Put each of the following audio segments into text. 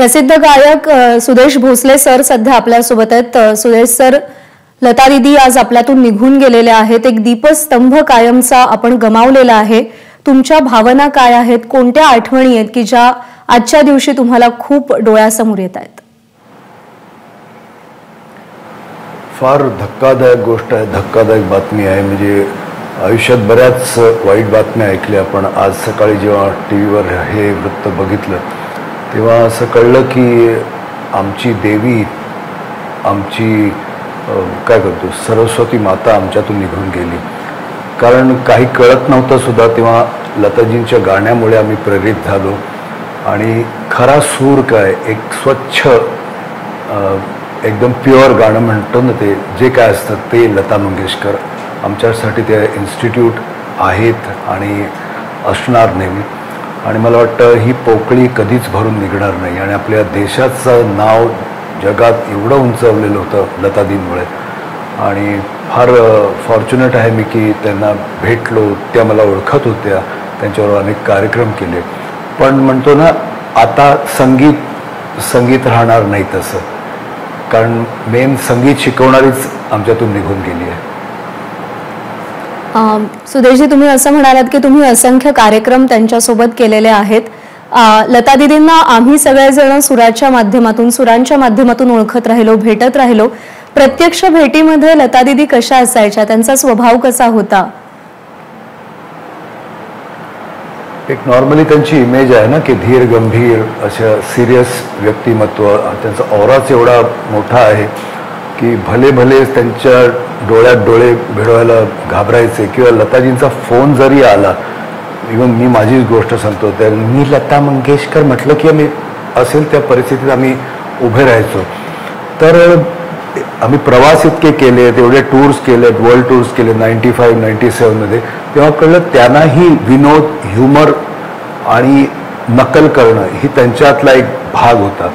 प्रसिद्ध गायक सुदेश भोसले सर सध्या आपल्यासोबत आहेत। सुदेश सर, लता दीदी आज आपल्यातून निघून गेलेले आहेत। एक दीपस्तंभ कायमचा आपण गमावलेला आहे। तुमच्या भावना काय आहेत, कोणत्या आठवणी आहेत की ज्या आजच्या दिवशी तुम्हाला खूप डोळ्यासमोर येत आहेत? फार धक्कादायक गोष्ट आहे, धक्कादायक बातमी आहे। म्हणजे आयुष्यात बऱ्याच वाईट बातम्या ऐकल्या, पण आज सकाळी जेव्हा टीव्हीवर हे वृत्त बघितलं तेव्हा असं कळलं की आमची देवी, आमची काय करतो सरस्वती माता आमच्यातून निघून गेली। कारण काही कळत नव्हतं सुद्धा तेव्हा लताजींच्या गाण्यामुळे आम्ही प्रेरित झालो आणि खरा सूर काय, एक स्वच्छ एकदम प्युअर गाणं म्हणतो ना, ते जे काय असतं ते लता मंगेशकर आमच्यासाठी ते इन्स्टिट्यूट आहेत आणि असणार नेहमी। आणि मला वाटतं ही पोकळी कधीच भरून निघणार नाही आणि आपल्या देशाचं नाव जगात एवढं उंचावलेलं होतं लतादींमुळे। आणि फार फॉर्च्युनेट आहे मी की त्यांना भेटलो, त्या मला ओळखत होत्या, त्यांच्यावर अनेक कार्यक्रम केले। पण म्हणतो ना, आता संगीत राहणार नाही तसं, कारण मेन संगीत शिकवणारीच आमच्यातून निघून गेली आहे। सुदेशजी, तुम्ही असं म्हणालात की तुम्ही असंख्य कार्यक्रम त्यांच्यासोबत केलेले आहेत। लता दीदींना आम्ही सगळेजण सुरांच्या माध्यमातून ओळखत राहिलो, भेटत राहिलो। प्रत्यक्ष भेटीमध्ये लता दीदी कशा असायच्या, त्यांचा स्वभाव कसा होता? एक नॉर्मली त्यांची इमेज आहे ना की धीर गंभीर अशा सिरियस व्यक्तिमत्व, त्यांचा ऑराच एवढा मोठा आहे की भले भले त्यांच्या डोळ्यात डोळे भिडवायला घाबरायचे। किंवा लताजींचा फोन जरी आला, इव्हन मी माझीच गोष्ट सांगतो, तर मी लता मंगेशकर म्हटलं की आम्ही असेल त्या परिस्थितीत आम्ही उभे राहायचो। तर आम्ही प्रवास इतके केले, एवढे टूर्स केले, वर्ल्ड टूर्स केले 95-97 मध्ये, तेव्हा कळलं त्यांनाही विनोद, ह्युमर आणि नकल करणं ही त्यांच्यातला एक भाग होता।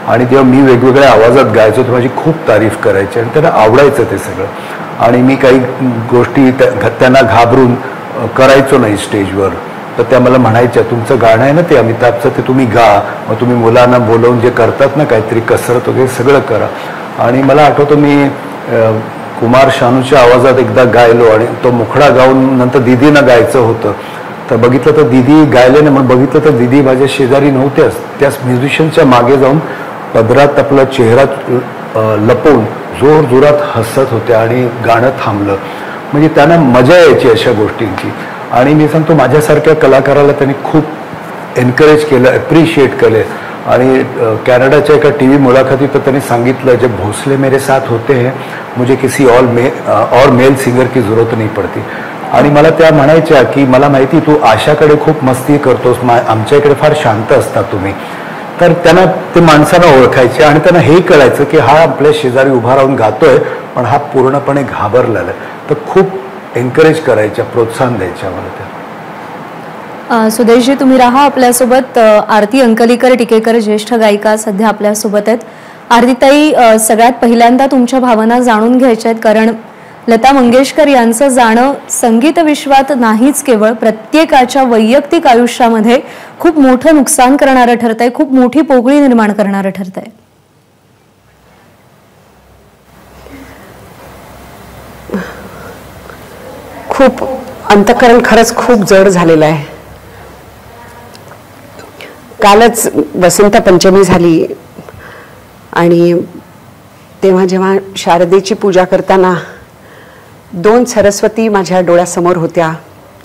आणि जेव्हा मी वेगवेगळ्या आवाजात गायचो तर माझी खूप तारीफ करायची आणि त्यांना आवडायचं ते सगळं। आणि मी काही गोष्टी त्यांना घाबरून करायचो नाही स्टेजवर, तर त्या मला म्हणायच्या, तुमचं गाणं आहे ना ते अमिताभचं, ते तुम्ही गा, मग तुम्ही मुलांना बोलवून जे करतात ना काहीतरी कसरत वगैरे सगळं करा। आणि मला आठवतं मी कुमार शानूच्या आवाजात एकदा गायलो आणि तो मुखडा गाऊन नंतर दीदीनं गायचं होतं, तर बघितलं तर दीदी गायले नाही, म्हणून बघितलं तर दीदी माझ्या शेजारी नव्हत्याच, त्याच म्युझिशियनच्या मागे जाऊन पदरात आपला चेहरा लपवून जोर जोरात हसत होत्या आणि गाणं थांबलं। म्हणजे त्यांना मजा यायची अशा गोष्टींची। आणि मी सांगतो, माझ्यासारख्या कलाकाराला त्यांनी खूप एनकरेज केलं, ॲप्रिशिएट केले। आणि कॅनडाच्या एका टीव्ही मुलाखतीत तर त्यांनी सांगितलं, जब भोसले मेरे साथ होते हैं मुझे किसी और मेल सिंगर की जरूरत नहीं पड़ती। आणि मला त्या म्हणायच्या की मला माहिती तू आशाकडे खूप मस्ती करतोस, आमच्या इकडे फार शांत असतात तुम्ही। तर त्यांना ते माणसांना ओळखायचे आणि त्यांना हे कळायचं की हा आपल्या शेजारी उभा राहून गातोय, पण हा पूर्णपणे घाबरलेला आहे। तर खूप एनकरेज करायच्या, प्रोत्साहन द्यायच्या मला त्या। सुदेशजी, तुम्ही राहा आपल्यासोबत। आरती अंकलीकर टिकेकर ज्येष्ठ गायिका सध्या आपल्यासोबत आहेत। आरतीताई, सगळ्यात पहिल्यांदा तुमच्या भावना जाणून घ्यायच्या आहेत, कारण लता मंगेशकर यांचं जाणं संगीत विश्वात नाहीच, केवळ प्रत्येकाच्या वैयक्तिक आयुष्यामध्ये खूप मोठं नुकसान करणारं ठरतंय, खूप मोठी पोकळी निर्माण करणारं ठरतंय। खूप अंतःकरण खरंच खूप जड झालेलं आहे। कालच वसंत पंचमी झाली आणि तेव्हा जेव्हा शारदेची पूजा करताना दोन सरस्वती माझ्या डोळ्यासमोर होत्या,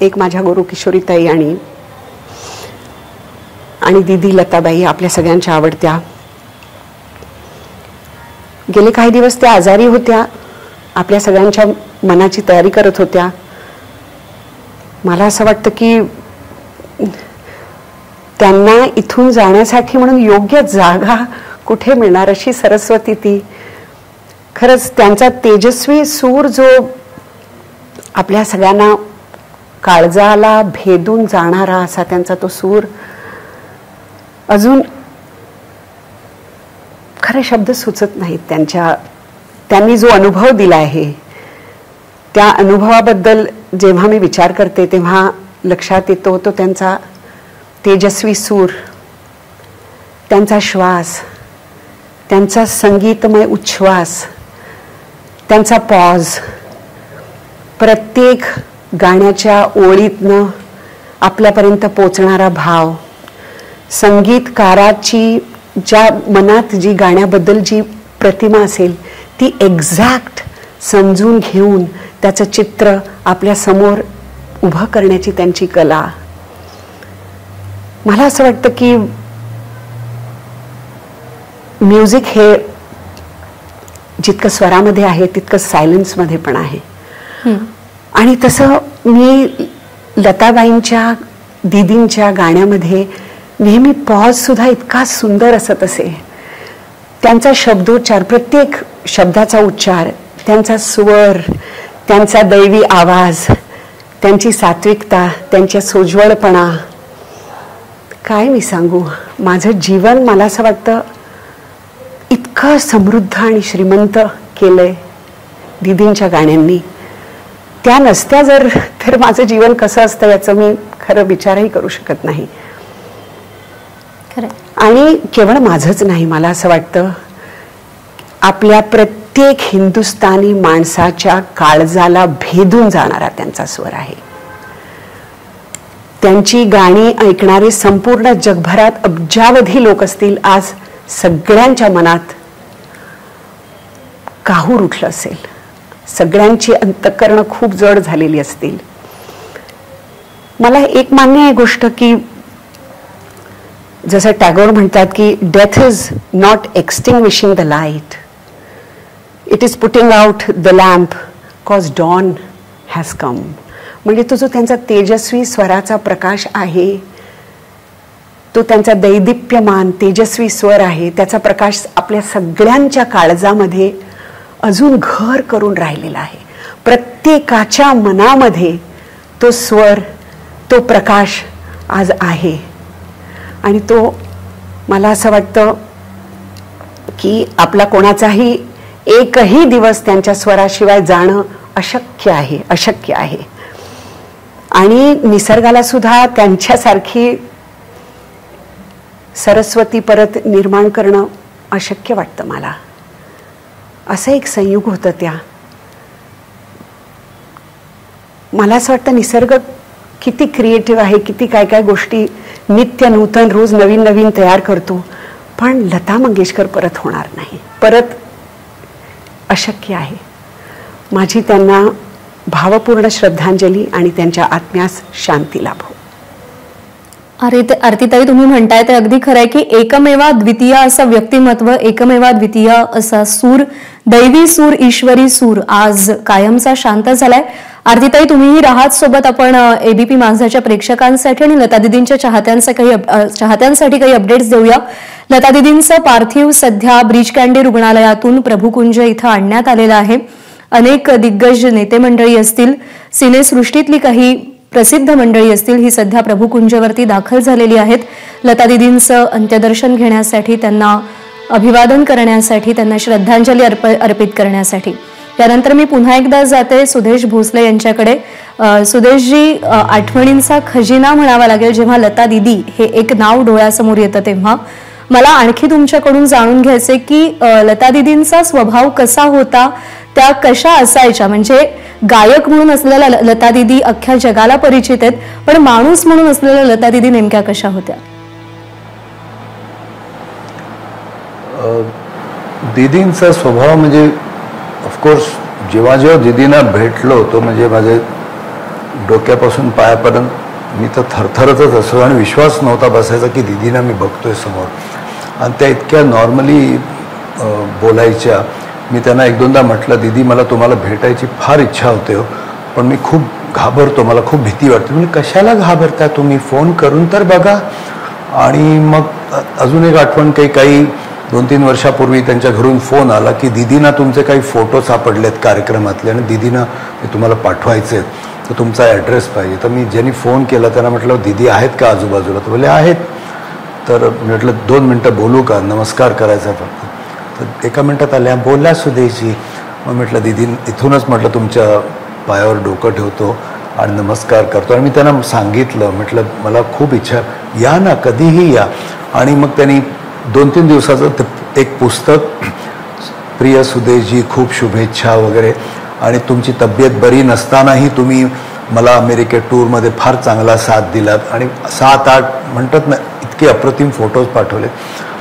एक माझ्या गुरु किशोरीताई आणि दीदी लताबाई, आपल्या सगळ्यांच्या आवडत्या। गेले काही दिवस त्या आजारी होत्या, आपल्या सगळ्यांच्या मनाची तयारी करत होत्या। मला असं वाटतं की त्यांना इथून जाण्यासाठी म्हणून योग्य जागा कुठे मिळणार, अशी सरस्वती ती। खरंच त्यांचा तेजस्वी सूर जो आपल्या सगळ्यांना काळजाला भेदून जाणारा असा त्यांचा तो सूर, अजून खरे शब्द सुचत नाहीत। त्यांनी जो अनुभव दिला आहे त्या अनुभवाबद्दल जेव्हा मी विचार करते तेव्हा लक्षात येतो तो त्यांचा तेजस्वी सूर, त्यांचा श्वास, त्यांचा संगीतमय उच्छ्वास, त्यांचा पॉज, प्रत्येक गाण्याच्या ओळीतनं आपल्यापर्यंत पोचणारा भाव, संगीतकाराची ज्या मनात जी गाण्याबद्दल जी प्रतिमा असेल ती एक्झॅक्ट समजून घेऊन त्याचं चित्र आपल्या समोर उभं करण्याची त्यांची कला. मला असं वाटतं की म्युझिक हे जितकं स्वरामध्ये आहे तितकं सायलेन्समध्ये पण आहे. आणि तसं मी लताबाईंच्या, दीदींच्या गाण्यामध्ये नेहमी पॉज सुद्धा इतका सुंदर असत असे. त्यांचा शब्दोच्चार, प्रत्येक शब्दाचा उच्चार, त्यांचा स्वर, त्यांचा दैवी आवाज, त्यांची सात्विकता, त्यांच्या सोज्वळपणा, काय मी सांगू. माझं जीवन मला असं वाटतं इतकं समृद्ध आणि श्रीमंत केलंय दीदींच्या गाण्यांनी. त्या नसत्या जर तर माझं जीवन कसं असतं याचं मी खरं विचारही करू शकत नाही. आणि केवळ माझंच नाही, मला असं वाटतं आपल्या प्रत्येक हिंदुस्थानी माणसाच्या काळजाला भेदून जाणारा त्यांचा स्वर आहे. त्यांची गाणी ऐकणारे संपूर्ण जगभरात अब्जावधी लोक असतील, आज सगळ्यांच्या मनात काहूर उठलं असेल, सगळ्यांची अंतःकरणं खूप जड झालेली असतील. मला एक मान्य आहे गोष्ट की जसं टॅगोर म्हणतात की death is not extinguishing the light, it is putting out the lamp cause dawn has come. म्हणजे तो जो त्यांचा तेजस्वी स्वराचा प्रकाश आहे, तो त्यांचा दैदिप्यमान तेजस्वी स्वर आहे, त्याचा प्रकाश आपल्या सगळ्यांच्या काळजामध्ये अजून घर करून राहिलेला आहे. प्रत्येकाच्या मनामध्ये तो स्वर, तो प्रकाश आज आहे. आणि तो मला असं वाटतं की आपला कोणाचाही एकही दिवस त्यांच्या स्वराशिवाय जाणं अशक्य आहे, अशक्य आहे. आणि निसर्गाला सुद्धा त्यांच्यासारखी सरस्वती परत निर्माण करणं अशक्य वाटतं मला. असं एक संयुग होतं त्या. मला असं वाटतं निसर्ग किती क्रिएटिव्ह आहे, किती काय काय गोष्टी नित्य नूतन रोज नवीन नवीन तयार करतो. पण लता मंगेशकर परत होणार नाही, परत अशक्य आहे. माझी त्यांना भावपूर्ण श्रद्धांजली आणि त्यांच्या आत्म्यास शांती लाभो. आरतीताई, तुम्ही म्हणताय ते अगदी खरं आहे की एकमेवा द्वितीय असं व्यक्तिमत्व, एकमेवा द्वितीय असा सूर, दैवी सूर, ईश्वरी सूर आज कायमचा शांत झालाय. आरतीताई, तुम्हीही राहात सोबत. आपण एबीपी माझाच्या प्रेक्षकांसाठी आणि लता दीदींच्या चाहत्यांसाठी काही अपडेट्स देऊया. लता दीदींचं पार्थिव सध्या ब्रीच कँडी रुग्णालयातून प्रभुकुंज इथं आणण्यात आलेलं आहे. अनेक दिग्गज नेते मंडळी असतील, सिनेसृष्टीतली काही प्रसिद्ध मंडळी असतील, ही सध्या प्रभुकुंजवरती दाखल झालेली आहेत. लता दीदींचं अंत्यदर्शन घेण्यासाठी, त्यांना अभिवादन करण्यासाठी, त्यांना श्रद्धांजली अर्पित करण्यासाठी. त्यानंतर मी पुन्हा एकदा जाते सुदेश भोसले यांच्याकडे. सुदेशजी, आठवणींचा खजिना म्हणावा लागेल जेव्हा लता दीदी हे एक नाव डोळ्यासमोर येतं तेव्हा. मला आणखी तुमच्याकडून जाणून घ्यायचे की लता दीदींचा स्वभाव कसा होता, त्या कशा असायच्या. म्हणजे गायक म्हणून असलेल्या लता दीदी अख्ख्या जगाला परिचित आहेत, पण माणूस म्हणून असलेल्या लता दीदी नेमक्या कशा होत्या? दीदींचा स्वभाव म्हणजे ऑफकोर्स जेव्हा जेव्हा दीदींना भेटलो होतो म्हणजे माझे डोक्यापासून पायापर्यंत मी तर थरथरतच असो आणि विश्वास नव्हता बसायचा की दीदींना मी बघतोय समोर. आणि त्या इतक्या नॉर्मली बोलायच्या. मी त्यांना एक दोनदा म्हटलं, दीदी मला तुम्हाला भेटायची फार इच्छा होते हो, पण मी खूप घाबरतो, मला खूप भीती वाटते. म्हणजे कशाला घाबरता तुम्ही, फोन करून तर बघा. आणि मग अजून एक आठवण, काही 2-3 वर्षापूर्वी त्यांच्या घरून फोन आला की दीदींना तुमचे काही फोटो सापडलेत कार्यक्रमातले आणि दीदींना ते तुम्हाला पाठवायचे आहेत, तर तुमचा ॲड्रेस पाहिजे. तर मी ज्यांनी फोन केला त्यांना म्हटलं, दीदी आहेत का आजूबाजूला? तर बोलले आहेत. तर मी म्हटलं 2 मिनटं बोलू का, नमस्कार करायचा फक्त. तर 1 मिनिटात आल्या, बोला सुदेशजी. मग म्हटलं दीदी इथूनच म्हटलं तुमच्या पायावर डोकं ठेवतो आणि नमस्कार करतो. आणि मी त्यांना सांगितलं, म्हटलं मला खूप इच्छा, या ना कधीही या. आणि मग त्यांनी 2-3 दिवसाचं एक पुस्तक, प्रिय सुदेशजी खूप शुभेच्छा वगैरे, आणि तुमची तब्येत बरी नसतानाही तुम्ही मला अमेरिकेत टूरमध्ये फार चांगला साथ दिलात, आणि 7-8 म्हणतात ना इतके अप्रतिम फोटोज पाठवले.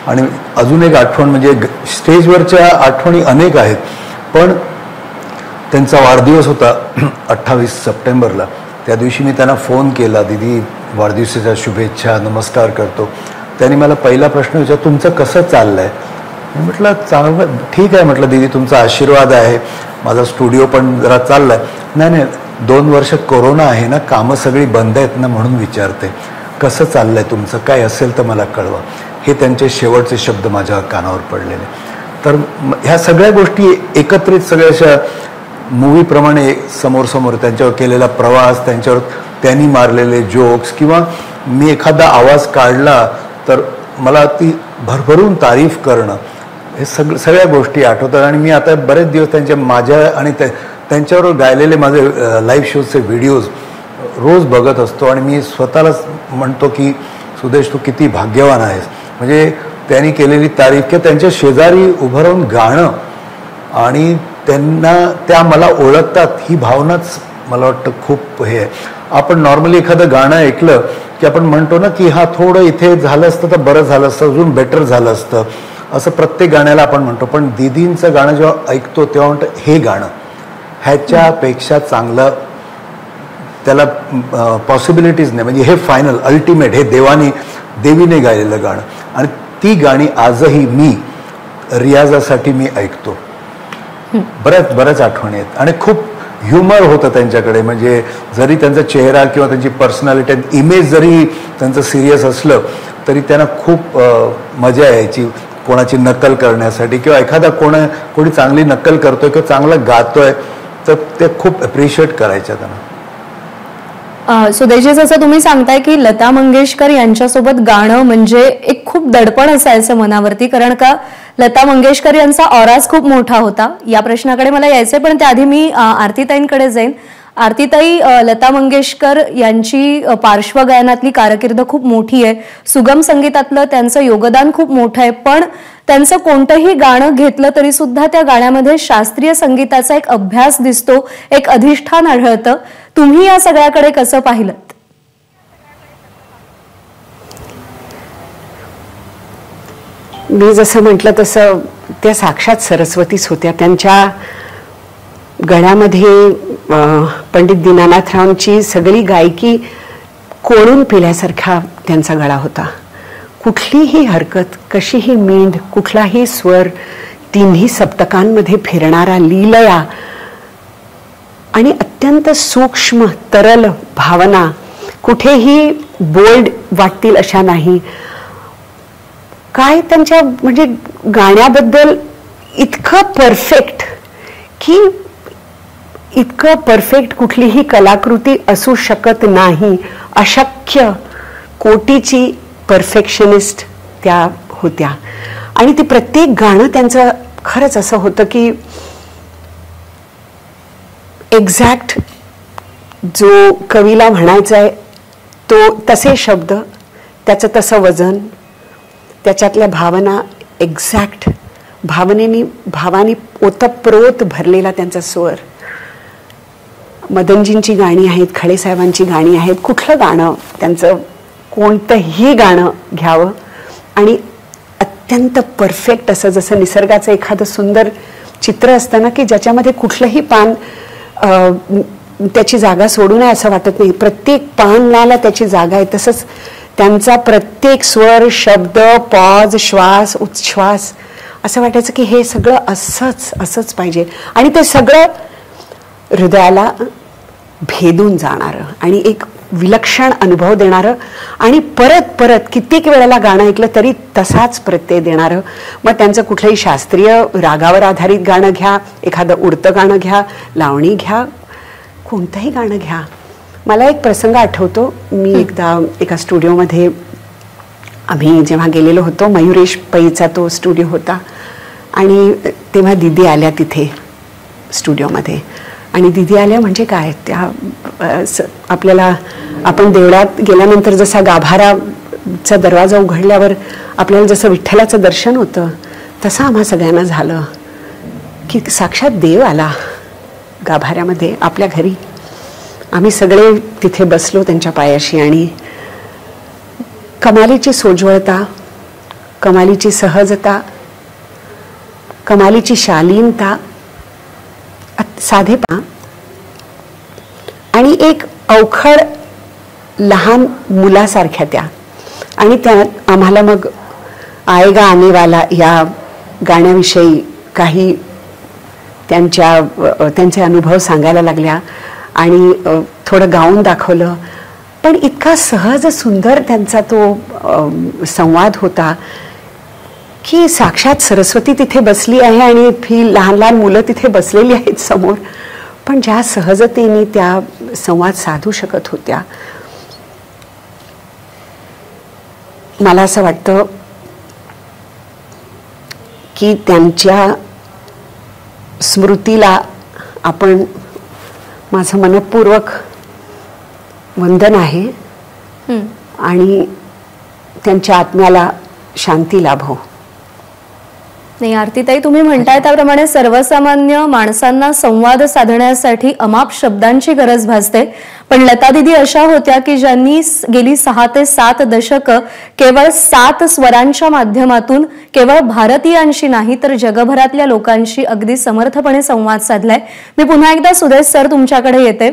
आणि अजून एक आठवण म्हणजे स्टेजवरच्या आठवणी अनेक आहेत, पण त्यांचा वाढदिवस होता 28 सप्टेंबरला. त्या दिवशी मी त्यांना फोन केला, दीदी वाढदिवसाच्या शुभेच्छा, नमस्कार करतो. त्यांनी मला पहिला प्रश्न विचारला, तुमचं कसं चाललं आहे? मी म्हटलं चांगलं, ठीक आहे म्हटलं, दीदी तुमचा आशीर्वाद आहे, माझा स्टुडिओ पण जरा चालला आहे. नाही 2 वर्ष कोरोना आहे ना, कामं सगळी बंद आहेत ना, म्हणून विचारते कसं चाललं आहे तुमचं, काय असेल तर मला कळवा. हे त्यांचे शेवटचे शब्द माझ्या कानावर पडलेले. तर ह्या सगळ्या गोष्टी एकत्रित सगळ्या अशा मूवीप्रमाणे समोर त्यांच्यावर केलेला प्रवास, त्यांच्यावर त्यांनी मारलेले जोक्स, किंवा मी एखादा आवाज काढला तर मला ती भरभरून तारीफ करणं, हे सगळ्या गोष्टी आठवतात. आणि मी आता बरेच दिवस माझ्या आणि त्यांच्यावर गायलेले माझे लाईव्ह शोजचे व्हिडिओज रोज बघत असतो. आणि मी स्वतःलाच म्हणतो की सुदेश तू किती भाग्यवान आहेस. म्हणजे त्यांनी केलेली तारीफ किंवा त्यांच्या शेजारी उभं राहून गाणं आणि त्या मला ओळखतात, ही भावनाच मला वाटतं खूप हे आहे. आपण नॉर्मली एखादं गाणं ऐकलं की आपण म्हणतो ना की हा थोडं इथे झालं असतं तर बरं झालं असतं, अजून बेटर झालं असतं, असं प्रत्येक गाण्याला आपण म्हणतो. पण दीदींचं गाणं जेव्हा ऐकतो तेव्हा म्हणतो हे गाणं ह्याच्यापेक्षा चांगलं, त्याला पॉसिबिलिटीज नाही. म्हणजे हे फायनल अल्टिमेट, हे देवीने गायलेलं गाणं. आणि ती गाणी आजही मी रियाजासाठी मी ऐकतो. बऱ्याच आठवणी आहेत. आणि खूप ह्युमर होतं त्यांच्याकडे. म्हणजे जरी त्यांचा चेहरा किंवा त्यांची पर्सनॅलिटी, इमेज जरी त्यांचं सिरियस असलं तरी त्यांना खूप मजा यायची कोणाची नक्कल करण्यासाठी, किंवा एखादा कोणी चांगली नक्कल करतोय किंवा चांगलं गातोय तर ते खूप अप्रिशिएट करायच्या त्यांना. सुदेशजी, जसं तुम्ही सांगताय की लता मंगेशकर यांच्यासोबत गाणं म्हणजे एक खूप दडपण असायचं मनावरती, कारण का लता मंगेशकर यांचा ऑराज खूप मोठा होता. या प्रश्नाकडे मला यायचंय, पण त्याआधी मी आरतीताईंकडे जाईन. आरतीताई, लता मंगेशकर यांची पार्श्वगायनातली कारकीर्द खूप मोठी आहे, सुगम संगीतातलं त्यांचं योगदान खूप मोठं आहे, पण त्यांचं कोणतंही गाणं घेतलं तरी सुद्धा त्या गाण्यामध्ये शास्त्रीय संगीताचा एक अभ्यास दिसतो, एक अधिष्ठान आढळतं. तुम्ही या सगळ्याकडे कसं पाहिलं? मी जसं म्हटलं तसं त्या साक्षात सरस्वतीच होत्या. त्यांच्या गळ्यामध्ये पंडित दीनानाथरावांची सगळी गायकी कोळून पिल्यासारखा त्यांचा गळा होता. कुठलीही हरकत, कशीही मींड, कुठलाही स्वर, तिन्ही सप्तकांमध्ये फिरणारा लीलया आणि अत्यंत सूक्ष्म तरल भावना, कुठेही बोल्ड वाटतील अशा नाही. काय त्यांच्या म्हणजे गाण्याबद्दल इतकं परफेक्ट की इतकं परफेक्ट कुठलीही कलाकृती असू शकत नाही. अशक्य कोटीची परफेक्शनिस्ट त्या होत्या. आणि ते प्रत्येक गाणं त्यांचं खरंच असं होतं की एक्झॅक्ट जो कवीला म्हणायचा आहे तो तसे शब्द, त्याचं तसं वजन, त्याच्यातल्या भावना एक्झॅक्ट भावानी ओतप्रोत भरलेला त्यांचा स्वर. मदनजींची गाणी आहेत, खळेसाहेबांची गाणी आहेत, कुठलं गाणं त्यांचं, कोणतंही गाणं घ्यावं आणि अत्यंत परफेक्ट असं, जसं निसर्गाचं एखादं सुंदर चित्र असतं ना की ज्याच्यामध्ये कुठलंही पान त्याची जागा सोडू नये असं वाटत नाही, प्रत्येक पानाला त्याची जागा आहे. तसंच त्यांचा प्रत्येक स्वर, शब्द, पॉज, श्वास, उच्छ्वास असं वाटायचं की हे सगळं असंच पाहिजे. आणि ते सगळं हृदयाला भेदून जाणारं आणि एक विलक्षण अनुभव देणारं आणि परत परत कित्येक वेळेला गाणं ऐकलं तरी तसाच प्रत्यय देणारं. मग त्यांचं कुठलंही शास्त्रीय रागावर आधारित गाणं घ्या, एखादं उडतं गाणं घ्या, लावणी घ्या, कोणतंही गाणं घ्या. मला एक प्रसंग आठवतो. मी एकदा एका स्टुडिओमध्ये आम्ही जेव्हा गेलेलो होतो, मयुरेश पैचा तो स्टुडिओ होता आणि तेव्हा दीदी आल्या तिथे स्टुडिओमध्ये. आणि दीदी आल्या म्हणजे काय, त्या आपल्याला आपण देवळात गेल्यानंतर जसा गाभारा चा दरवाजा उघडल्यावर आपल्याला जसं विठ्ठलाचं दर्शन होतं तसं आम्हा सगळ्यांना झालं की साक्षात देव आला गाभाऱ्यामध्ये आपल्या घरी. आम्ही सगळे तिथे बसलो त्यांच्या पायाशी आणि कमालीची सोज्वळता, कमालीची सहजता, कमालीची शालीनता, साधेपणा आणि एक अवखळ लहान मुलासारख्या त्या. आणि त्या आम्हाला मग आएगा आने वाला या गाण्याविषयी काही त्यांचे अनुभव सांगायला लागल्या आणि थोडं गाऊन दाखवलं. पण इतका सहज सुंदर त्यांचा तो संवाद होता की साक्षात सरस्वती तिथे बसली आहे आणि ही लहान लहान मुलं तिथे बसलेली आहेत समोर, पण ज्या सहजतेने त्या संवाद साधू शकत होत्या. मला असं वाटतं की त्यांच्या स्मृतीला आपण माझं मनपूर्वक वंदन आहे आणि त्यांच्या आत्म्याला शांती लाभो. नाही आरतीताई, तुम्ही म्हणताय त्याप्रमाणे सर्वसामान्य माणसांना संवाद साधण्यासाठी अमाप शब्दांची गरज भासते, पण लता दीदी अशा होत्या की ज्यांनी गेली 6 ते 7 दशकं केवळ 7 स्वरांच्या माध्यमातून केवळ भारतीयांशी नाही तर जगभरातल्या लोकांशी अगदी समर्थपणे संवाद साधलाय. मी पुन्हा एकदा सुदेश सर तुमच्याकडे येते.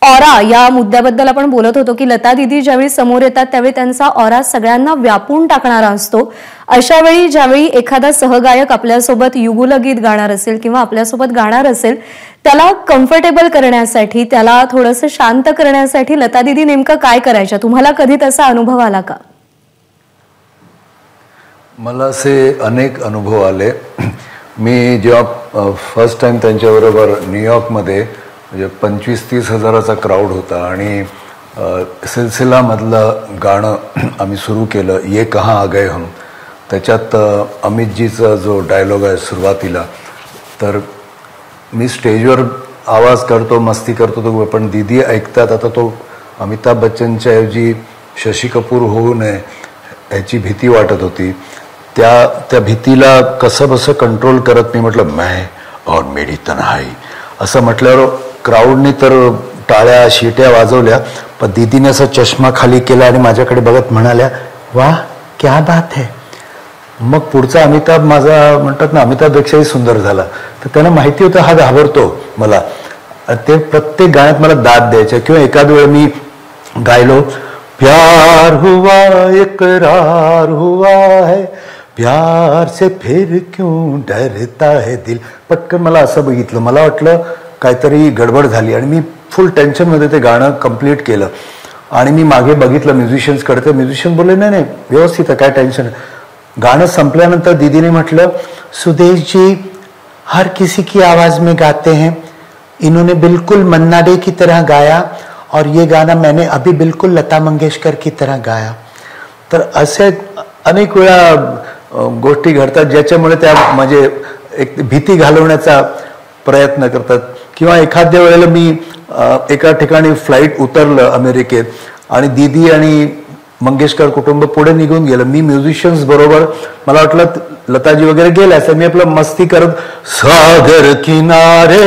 ऑरा या मुद्द्याबद्दल आपण बोलत होतो की लता दीदी ज्यावेळी समोर येतात त्यावेळी त्यांचा ऑरा सगळ्यांना व्यापून टाकणारा असतो. अशा वेळी ज्यावेळी एखादा सहगायक आपल्यासोबत युगुल गीत गाणार असेल किंवा आपल्यासोबत गाणार असेल, त्याला कम्फर्टेबल करण्यासाठी, त्याला थोडंसं शांत करण्यासाठी लता दीदी नेमकं काय करायच्या? तुम्हाला कधी तसा अनुभव आला का? मला असे अनेक अनुभव आले. मी जेव्हा फर्स्ट टाइम त्यांच्याबरोबर न्यूयॉर्कमध्ये म्हणजे 25-30 हजाराचा क्राऊड होता आणि सिलसिलामधलं गाणं आम्ही सुरू केलं, ये कहाँ आ गए हम. त्याच्यात अमितजीचा जो डायलॉग आहे सुरुवातीला, तर मी स्टेजवर आवाज करतो, मस्ती करतो तो, पण दीदी ऐकतात. आता तो अमिताभ बच्चनच्या ऐवजी शशी कपूर होऊ नये ह्याची भीती वाटत होती. त्या भीतीला कसं बसं कंट्रोल करत मी म्हटलं मैं और मेरी तन्हाई असं म्हटल्यावर क्राऊडने तर टाळ्या शिट्या वाजवल्या, पण दीदीने असा चष्मा खाली केला आणि माझ्याकडे बघत म्हणाल्या, वाह क्या बात है. मग पुढचा अमिताभ माझा म्हणतात ना अमिताभपेक्षाही सुंदर झाला. तर त्यांना माहिती होतं हा घाबरतो मला. ते प्रत्येक गाण्यात मला दाद द्यायचे. किंवा एखाद वेळ मी गायलो, प्यार हुआ इकरार हुआ है, प्यार से फिर क्यों डरता है दिल. पटकन मला असं बघितलं, मला वाटलं काहीतरी गडबड झाली आणि मी फुल टेन्शनमध्ये ते गाणं कंप्लीट केलं. आणि मी मागे बघितलं म्युझिशियन्सकडे, तर म्युझिशियन बोलले नाही नाही व्यवस्थित आहे, काय टेन्शन. गाणं संपल्यानंतर दीदीने म्हटलं, सुदेश जी हर किसी की आवाज में गाते हैं, इन्होंने बिल्कुल मन्ना डे की तरह गाया और ये गाना मैंने अभी बिल्कुल लता मंगेशकर की तरह गाया. तर असे अनेक वेळा गोष्टी घडतात ज्याच्यामुळे त्या म्हणजे एक भीती घालवण्याचा प्रयत्न करतात. किंवा एखाद्या वेळेला मी एका ठिकाणी फ्लाईट उतरलं अमेरिकेत आणि दीदी आणि मंगेशकर कुटुंब पुढे निघून गेलं. मी म्युझिशियन्स बरोबर, मला वाटलं लताजी वगैरे गेल्या असं, मी आपलं मस्ती करत सागर किनारे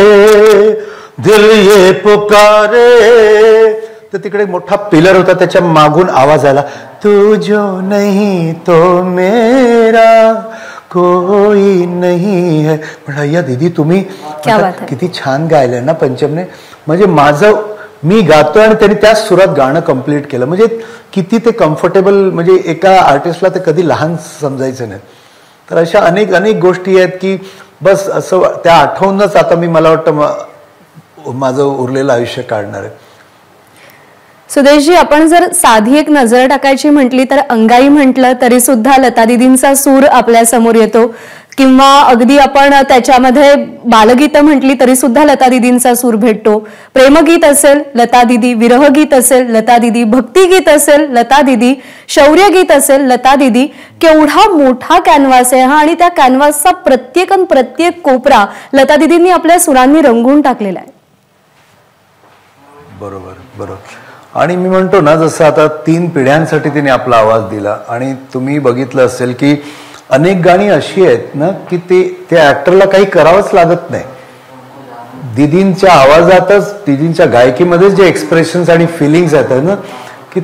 दिल ये पुकारे, तर तिकडे मोठा पिलर होता, त्याच्या मागून आवाज आला, तू जो नहीं तो मेरा कोई नहीं है. म्हणा या दीदी तुम्ही किती छान गायलंय ना पंचमने. म्हणजे माझं मी गातो आणि त्यांनी त्याच सुरात गाणं कंप्लीट केलं. म्हणजे किती ते कम्फर्टेबल, म्हणजे एका आर्टिस्टला ते कधी लहान समजायचं नाही. तर अशा अनेक अनेक गोष्टी आहेत की बस असं त्या आठवूनच आता मी, मला वाटतं माझं उरलेलं आयुष्य काढणार आहे. सुदेशजी, आपण जर साधी एक नजर टाकायची म्हटली तर अंगाई म्हटलं तरी सुद्धा लता दीदींचा सूर आपल्या समोर येतो. किंवा अगदी आपण त्याच्यामध्ये बालगीतं म्हटली तरी सुद्धा लता दीदींचा सूर भेटतो. प्रेमगीत असेल लता दीदी, विरहगीत असेल लता दीदी, भक्तिगीत असेल लता दीदी, शौर्यगीत असेल लता दीदी. केवढा मोठा कॅनव्हास आहे हा, आणि त्या कॅनव्हासचा प्रत्येक कोपरा लता दीदींनी आपल्या सुरांनी रंगवून टाकलेला आहे. बरोबर बरोबर. आणि मी म्हणतो ना, जसं आता 3 पिढ्यांसाठी तिने आपला आवाज दिला. आणि तुम्ही बघितलं असेल की अनेक गाणी अशी आहेत ना की त्या ऍक्टरला काही करावंच लागत नाही. दीदींच्या आवाजातच, दीदींच्या गायकीमध्येच जे एक्सप्रेशन्स आणि फिलिंग्स आहेत ना की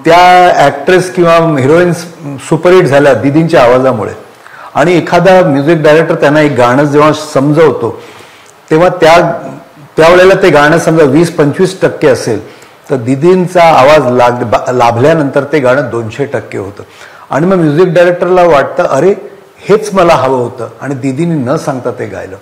त्या ऍक्ट्रेस किंवा हिरोईन्स सुपरहिट झाल्या दीदींच्या आवाजामुळे. आणि एखादा म्युझिक डायरेक्टर त्यांना एक गाणं जेव्हा समजवतो तेव्हा त्यावेळेला ते गाणं समजा 20-25% असेल तर दीदींचा आवाज लाभल्यानंतर ते गाणं 200% होतं. आणि मग म्युझिक डायरेक्टरला वाटतं अरे हेच मला हवं होतं आणि दीदींनी न सांगता ते गायलं.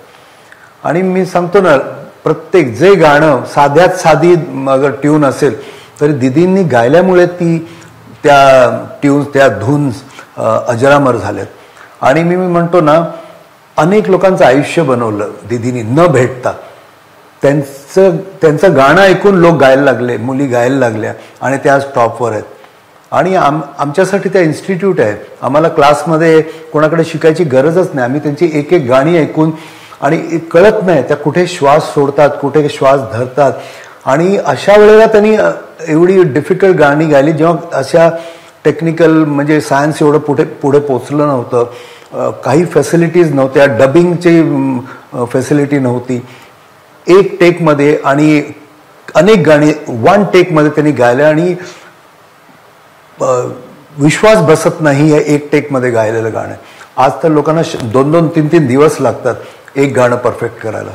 आणि मी सांगतो ना, प्रत्येक जे गाणं साध्यात साधी अगर ट्यून असेल तरी दीदींनी गायल्यामुळे त्या ट्यून्स, त्या धून्स अजरामर झाल्यात. आणि मी म्हणतो ना, अनेक लोकांचं आयुष्य बनवलं दीदींनी न भेटता. त्यांचं गाणं ऐकून लोक गायला लागले, मुली गायला लागल्या आणि त्या आज टॉपवर आहेत. आणि आमच्यासाठी त्या इन्स्टिट्यूट आहे. आम्हाला क्लासमध्ये कोणाकडे शिकायची गरजच नाही. आम्ही त्यांची एक एक गाणी ऐकून, आणि कळत नाही त्या कुठे श्वास सोडतात, कुठे श्वास धरतात. आणि अशा वेळेला त्यांनी एवढी डिफिकल्ट गाणी गायली जेव्हा अशा टेक्निकल म्हणजे सायन्स एवढं पुढे पोचलं नव्हतं, काही फॅसिलिटीज नव्हत्या, डबिंगची फॅसिलिटी नव्हती. एक टेकमध्ये आणि अनेक गाणी 1 टेकमध्ये त्यांनी गायल्या. आणि विश्वास बसत नाही हे 1 टेकमध्ये गायलेलं गाणं. आज तर लोकांना 2-2, 3-3 दिवस लागतात एक गाणं परफेक्ट करायला.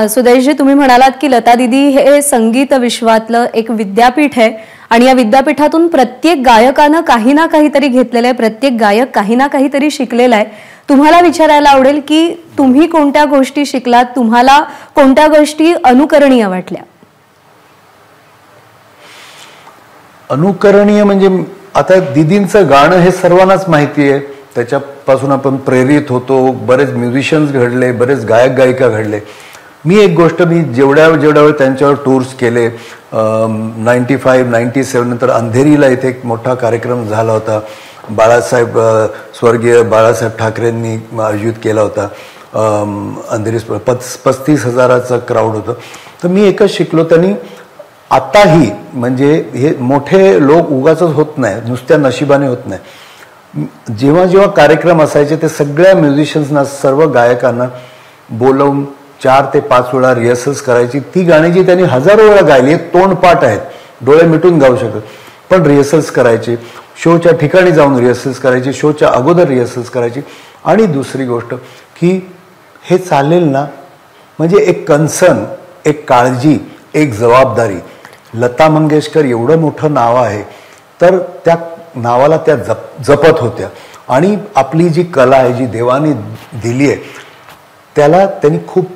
सुदेशजी, तुम्ही म्हणालात की लता दीदी हे संगीत विश्वातलं एक विद्यापीठ आहे आणि या विद्यापीठातून प्रत्येक गायकानं काही ना काहीतरी घेतलेलं आहे, प्रत्येक गायक काही ना काहीतरी शिकलेला आहे. तुम्हाला विचारायला आवडेल की तुम्ही कोणत्या गोष्टी शिकलात, तुम्हाला कोणत्या गोष्टी अनुकरणीय वाटल्या? अनुकरणीय म्हणजे आता दीदींचं गाणं हे सर्वांनाच माहिती आहे, त्याच्यापासून आपण प्रेरित होतो. बरेच म्युझिशियन्स घडले, बरेच गायक गायिका घडले. मी एक गोष्ट, मी जेवढ्या वेळ त्यांच्यावर टूर्स केले, 95-97 नंतर अंधेरीला इथे एक मोठा कार्यक्रम झाला होता, स्वर्गीय बाळासाहेब ठाकरेंनी आयोजित केला होता. अंधेरी 35,000चा क्राऊड होतं. तर मी एकच शिकलो, त्यांनी आताही म्हणजे हे मोठे लोक उगाचच होत नाही, नुसत्या नशिबाने होत नाही. जेव्हा कार्यक्रम असायचे ते सगळ्या म्युझिशियन्सना, सर्व गायकांना बोलवून 4 ते 5 वेळा रिहर्सल्स करायची. ती गाणी जी त्यांनी हजारो वेळा गायली, तोंडपाठ आहेत, डोळे मिटून गाऊ शकत, पण रिहर्सल्स करायचे. शोच्या ठिकाणी जाऊन रिहर्सल्स करायची, शोच्या अगोदर रिहर्सल्स करायची. आणि दुसरी गोष्ट की हे चालेल ना, म्हणजे एक कन्सर्न, एक काळजी, एक जबाबदारी. लता मंगेशकर एवढं मोठं नाव आहे तर त्या नावाला त्या जपत होत्या. आणि आपली जी कला आहे, जी देवाने दिली आहे, त्याला त्यांनी खूप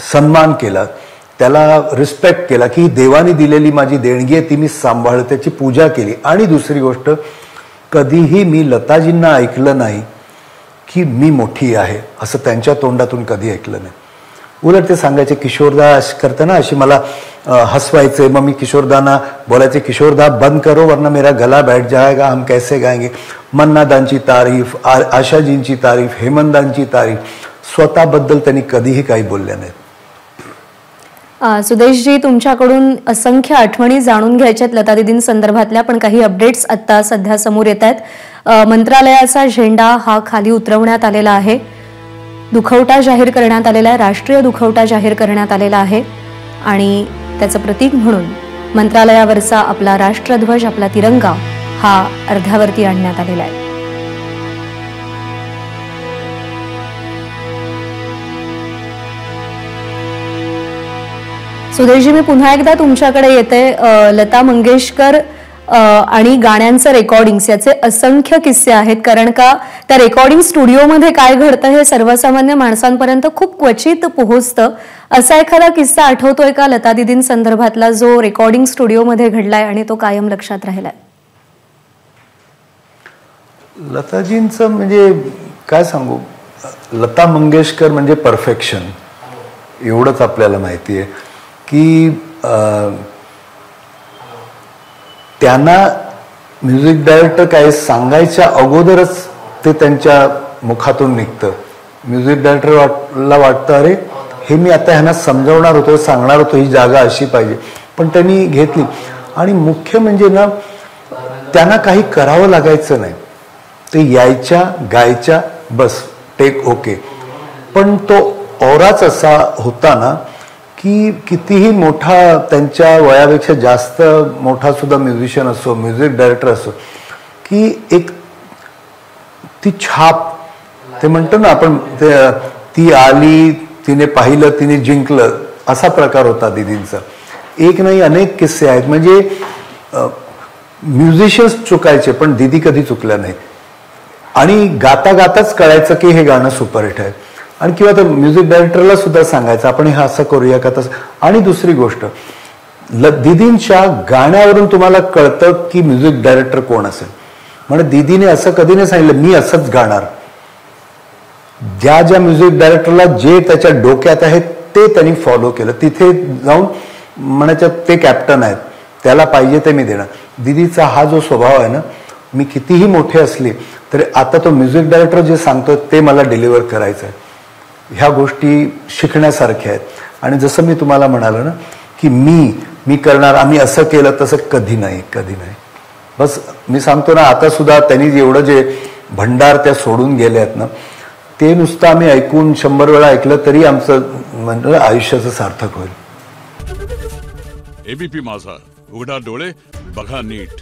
सन्मान केला, त्याला रिस्पेक्ट केला की देवाने दिलेली माझी देणगी आहे, ती मी सांभाळ, त्याची पूजा केली. आणि दुसरी गोष्ट, कधीही मी लताजींना ऐकलं नाही की मी मोठी आहे असं त्यांच्या तोंडातून कधी ऐकलं नाही. उलट ते सांगायचे, किशोरदा करताना अशी मला हसवायचे. मग मी किशोरदांना बोलायचे, किशोरदा बंद करो वरना मेरा गला बैठ जाएगा, हम कैसे गाएंगे. मन्नादांची तारीफ, आशाजींची तारीफ, हेमंतांची तारीफ, स्वतःबद्दल त्यांनी कधीही काही बोलल्या नाहीत. सुदेशजी, तुमच्याकडून असंख्य आठवणी जाणून घ्यायच्यात लता दीदींसंदर्भातल्या, पण काही अपडेट्स आता सध्या समोर येत आहेत. मंत्रालयाचा झेंडा हा खाली उतरवण्यात आलेला आहे, दुखवटा जाहीर करण्यात आलेला आहे, राष्ट्रीय दुखवटा जाहीर करण्यात आलेला आहे. आणि त्याचं प्रतीक म्हणून मंत्रालयावरचा आपला राष्ट्रध्वज, आपला तिरंगा हा अर्ध्यावरती आणण्यात आलेला आहे. सुदेशजी, मी पुन्हा एकदा तुमच्याकडे येते. लता मंगेशकर आणि गाण्यांचं रेकॉर्डिंग्स याचे असंख्य किस्से आहेत, कारण का त्या रेकॉर्डिंग स्टुडिओमध्ये काय घडतं हे सर्वसामान्य माणसांपर्यंत खूप क्वचित पोहोचतं. असा एखादा किस्सा आठवतोय का लता दीदींसंदर्भातला, जो रेकॉर्डिंग स्टुडिओमध्ये घडलाय आणि तो कायम लक्षात राहिलाय? लताजींचं म्हणजे काय सांगू, लता मंगेशकर म्हणजे परफेक्शन, एवढंच आपल्याला माहिती आहे की त्यांना म्युझिक डायरेक्टर काय सांगायच्या अगोदरच ते त्यांच्या मुखातून निघतं. म्युझिक डायरेक्टरला वाटतं अरे हे मी आता ह्यांना समजावणार होतो, सांगणार होतो ही जागा अशी पाहिजे, पण त्यांनी घेतली. आणि मुख्य म्हणजे ना त्यांना काही करावं लागायचं नाही, ते यायच्या गायच्या बस टेक ओके. पण तो ऑराच असा होता ना की कितीही मोठा त्यांच्या वयापेक्षा जास्त मोठा सुद्धा म्युझिशियन असो, म्युझिक डायरेक्टर असो, की एक ती छाप, ते म्हणतो ना आपण, ती आली, तिने पाहिलं, तिने जिंकलं, असा प्रकार होता दीदींचा. एक नाही अनेक किस्से आहेत. म्हणजे म्युझिशियन्स चुकायचे पण दीदी कधी चुकल्या नाही. आणि गाता गाताच कळायचं की हे गाणं सुपरहिट आहे. आणि किंवा तर म्युझिक डायरेक्टरला सुद्धा सांगायचं आपण हे असं करूया का तसं. आणि दुसरी गोष्ट, दीदींच्या गाण्यावरून तुम्हाला कळतं की म्युझिक डायरेक्टर कोण असेल. म्हणजे दीदीने असं कधी नाही सांगितलं मी असंच गाणार. ज्या ज्या म्युझिक डायरेक्टरला जे त्याच्या डोक्यात आहे ते त्यांनी फॉलो केलं. तिथे जाऊन म्हणायचं ते कॅप्टन आहेत, त्याला पाहिजे ते मी देणार. दीदीचा हा जो स्वभाव आहे ना, मी कितीही मोठे असले तरी आता तो म्युझिक डायरेक्टर जे सांगतो ते मला डिलिव्हर करायचं आहे. ह्या गोष्टी शिकण्यासारख्या आहेत. आणि जसं मी तुम्हाला म्हणालो ना की मी करणार, आम्ही असं केलं तसं कधी नाही, कधी नाही. बस मी सांगतो ना, आता सुद्धा त्यांनी एवढं जे भंडार त्या सोडून गेले आहेत ना, ते नुसतं आम्ही ऐकून 100 वेळा ऐकलं तरी आमचं म्हणजे आयुष्याचं सार्थक होईल. एबीपी माझा, उघडा डोळे बघा नीट.